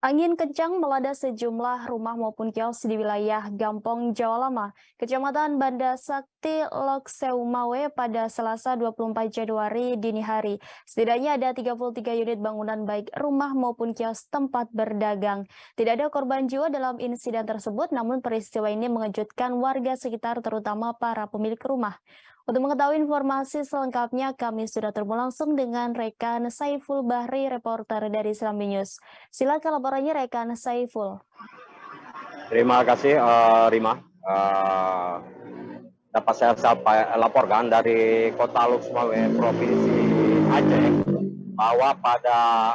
Angin kencang melanda sejumlah rumah maupun kios di wilayah Gampong, Jawa Lama, Kecamatan Banda Sakti, Lokseumawe pada Selasa 24 Januari dini hari. Setidaknya ada 33 unit bangunan baik rumah maupun kios tempat berdagang. Tidak ada korban jiwa dalam insiden tersebut, namun peristiwa ini mengejutkan warga sekitar terutama para pemilik rumah. Untuk mengetahui informasi selengkapnya, kami sudah terhubung langsung dengan rekan Saiful Bahri, reporter dari Serambi News. Silakan laporannya rekan Saiful. Terima kasih, Rima. Dapat laporkan dari Kota Luxmawe, Provinsi Aceh, bahwa pada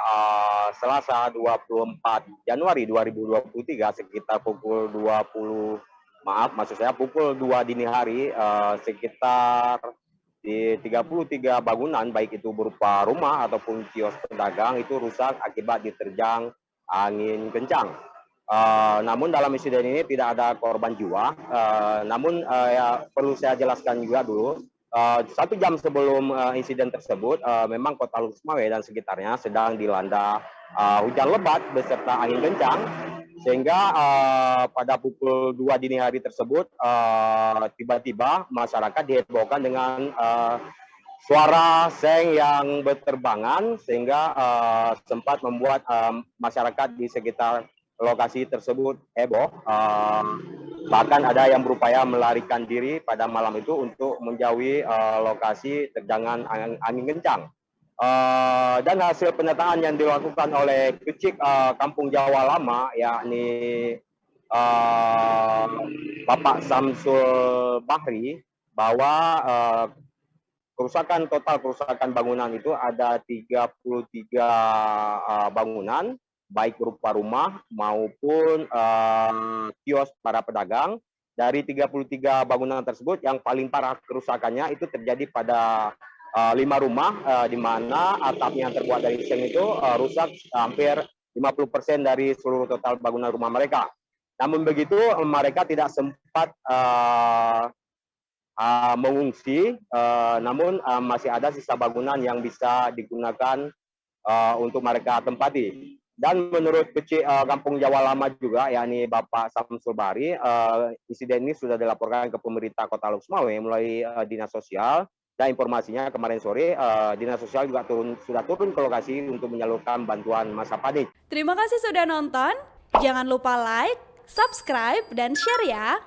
Selasa 24 Januari 2023 sekitar pukul 2 dini hari, sekitar di 33 bangunan baik itu berupa rumah ataupun kios pedagang itu rusak akibat diterjang angin kencang. Namun dalam insiden ini tidak ada korban jiwa. Namun ya, perlu saya jelaskan juga dulu, 1 jam sebelum insiden tersebut, memang Kota Luxmawe dan sekitarnya sedang dilanda hujan lebat beserta angin kencang, sehingga pada pukul 2 dini hari tersebut tiba-tiba masyarakat dihebohkan dengan suara seng yang berterbangan, sehingga sempat membuat masyarakat di sekitar lokasi tersebut heboh. Bahkan ada yang berupaya melarikan diri pada malam itu untuk menjauhi lokasi terjangan angin kencang. Dan hasil penataan yang dilakukan oleh Kecik Kampung Jawa Lama, yakni Bapak Samsul Bahri, bahwa total kerusakan bangunan itu ada 33 bangunan, baik berupa rumah maupun kios para pedagang. Dari 33 bangunan tersebut, yang paling parah kerusakannya itu terjadi pada 5 rumah, di mana atapnya yang terbuat dari seng itu rusak hampir 50% dari seluruh total bangunan rumah mereka. Namun begitu, mereka tidak sempat mengungsi, namun masih ada sisa bangunan yang bisa digunakan untuk mereka tempati. Dan menurut Kecik Kampung Jawa Lama juga, yakni Bapak Samsul Bahri, insiden ini sudah dilaporkan ke pemerintah Kota Luxmawe melalui Dinas Sosial, dan informasinya kemarin sore Dinas Sosial juga sudah turun ke lokasi untuk menyalurkan bantuan masa panik. Terima kasih sudah nonton. Jangan lupa like, subscribe, dan share ya.